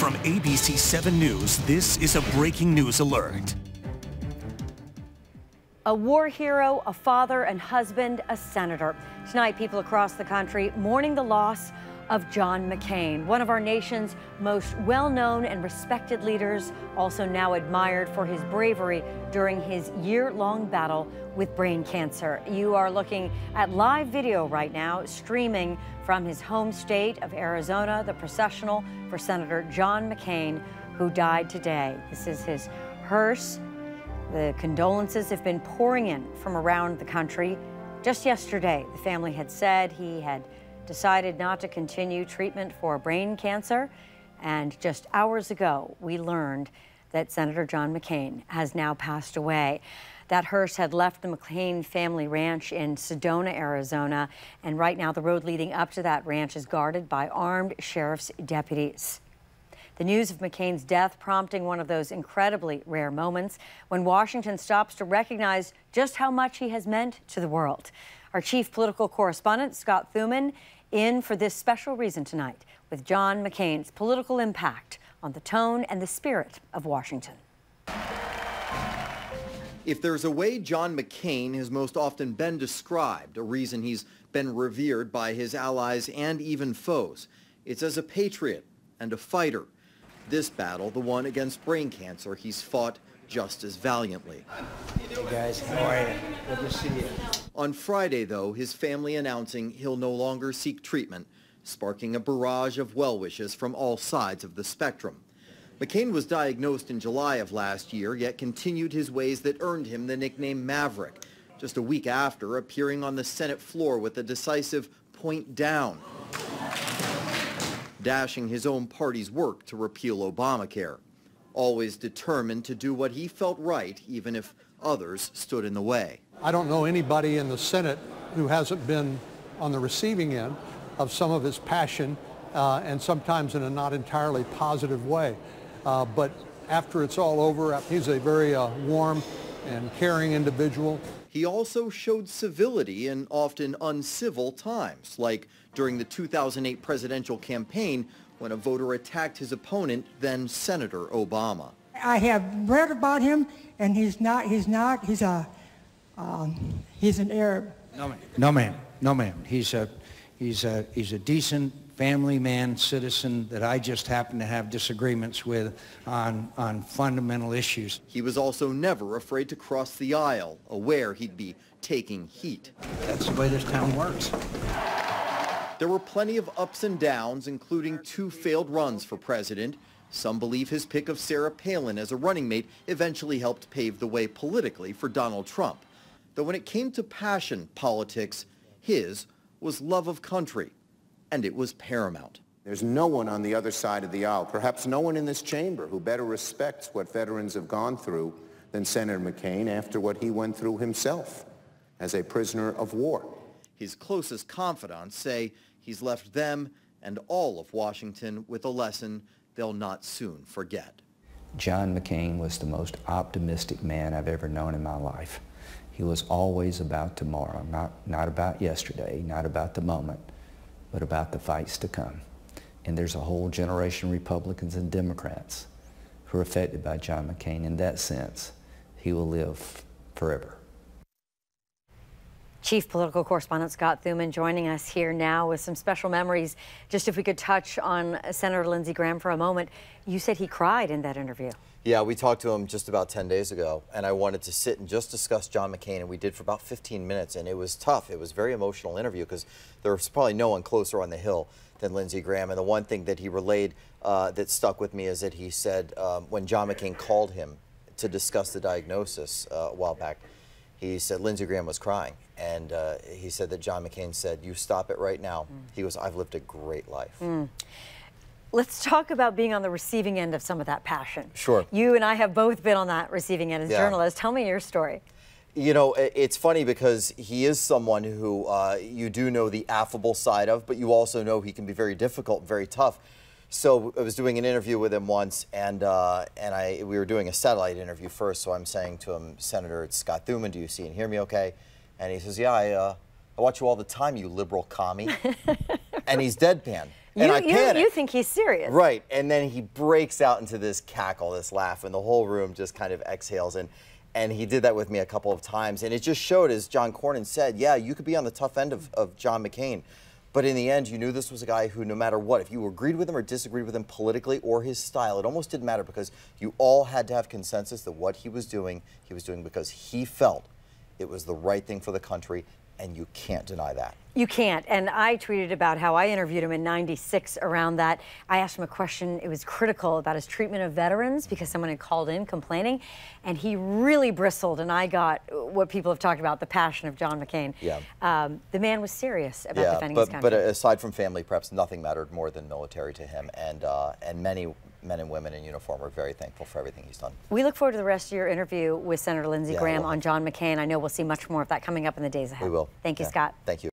From ABC 7 News, this is a breaking news alert. A war hero, a father and husband, a senator. Tonight, people across the country mourning the loss of John McCain, one of our nation's most well-known and respected leaders, also now admired for his bravery during his year-long battle with brain cancer. You are looking at live video right now, streaming from his home state of Arizona, the processional for Senator John McCain, who died today. This is his hearse. The condolences have been pouring in from around the country. Just yesterday, the family had said he had decided not to continue treatment for brain cancer. And just hours ago, we learned that Senator John McCain has now passed away. That hearse had left the McCain family ranch in Sedona, Arizona. And right now, the road leading up to that ranch is guarded by armed sheriff's deputies. The news of McCain's death prompting one of those incredibly rare moments when Washington stops to recognize just how much he has meant to the world. Our chief political correspondent, Scott Thurmond, in for this special reason tonight with John McCain's political impact on the tone and the spirit of Washington. If there's a way John McCain has most often been described, a reason he's been revered by his allies and even foes, it's as a patriot and a fighter. This battle, the one against brain cancer, he's fought just as valiantly. Hey guys, how are you? Good to see you. On Friday, though, his family announcing he'll no longer seek treatment, sparking a barrage of well wishes from all sides of the spectrum. McCain was diagnosed in July of last year, yet continued his ways that earned him the nickname Maverick, just a week after appearing on the Senate floor with a decisive point down, dashing his own party's work to repeal Obamacare. Always determined to do what he felt right, even if others stood in the way. I don't know anybody in the Senate who hasn't been on the receiving end of some of his passion, and sometimes in a not entirely positive way. But after it's all over, he's a very warm and caring individual. He also showed civility in often uncivil times, like during the 2008 presidential campaign when a voter attacked his opponent, then Senator Obama. I have read about him, and he's an Arab. No ma'am. He's a decent family man, citizen that I just happen to have disagreements with on fundamental issues. He was also never afraid to cross the aisle, aware he'd be taking heat. That's the way this town works. There were plenty of ups and downs, including 2 failed runs for president. Some believe his pick of Sarah Palin as a running mate eventually helped pave the way politically for Donald Trump. Though when it came to passion politics, his was love of country, and it was paramount. There's no one on the other side of the aisle, perhaps no one in this chamber, who better respects what veterans have gone through than Senator McCain after what he went through himself as a prisoner of war. His closest confidants say he's left them and all of Washington with a lesson they'll not soon forget. John McCain was the most optimistic man I've ever known in my life. He was always about tomorrow, not about yesterday, not about the moment, but about the fights to come. And there's a whole generation of Republicans and Democrats who are affected by John McCain. In that sense, he will live forever. Chief political correspondent Scott Thurmond joining us here now with some special memories. Just if we could touch on Senator Lindsey Graham for a moment. You said he cried in that interview. Yeah, we talked to him just about 10 days ago, and I wanted to sit and just discuss John McCain, and we did for about 15 minutes, and it was tough. It was a very emotional interview because there's probably no one closer on the Hill than Lindsey Graham. And the one thing that he relayed that stuck with me is that he said when John McCain called him to discuss the diagnosis a while back, he said Lindsey Graham was crying. And he said that John McCain said, "You stop it right now." He goes, "I've lived a great life." Let's talk about being on the receiving end of some of that passion. Sure. You and I have both been on that receiving end as journalists. Tell me your story. You know, it's funny because he is someone who you do know the affable side of, but you also know he can be very difficult and very tough. So I was doing an interview with him once, and we were doing a satellite interview first, so I'm saying to him, "Senator, it's Scott Thurmond, do you see and hear me okay?" And he says, "Yeah, I watch you all the time, you liberal commie." And he's deadpan. And I panicked. You think he's serious. Right, and then he breaks out into this cackle, this laugh, and the whole room just kind of exhales. And he did that with me a couple of times. And it just showed, as John Cornyn said, yeah, you could be on the tough end of John McCain. But in the end, you knew this was a guy who, no matter what, if you agreed with him or disagreed with him politically or his style, it almost didn't matter, because you all had to have consensus that what he was doing because he felt it was the right thing for the country, and you can't deny that. You can't. And I tweeted about how I interviewed him in '96 around that. I asked him a question. It was critical about his treatment of veterans, because someone had called in complaining, and he really bristled, and I got what people have talked about, the passion of John McCain. Yeah. The man was serious about defending his country. But aside from family, perhaps nothing mattered more than military to him, and many men and women in uniform are very thankful for everything he's done. We look forward to the rest of your interview with Senator Lindsey Graham on John McCain. I know we'll see much more of that coming up in the days ahead. We will. Thank you, Scott. Thank you.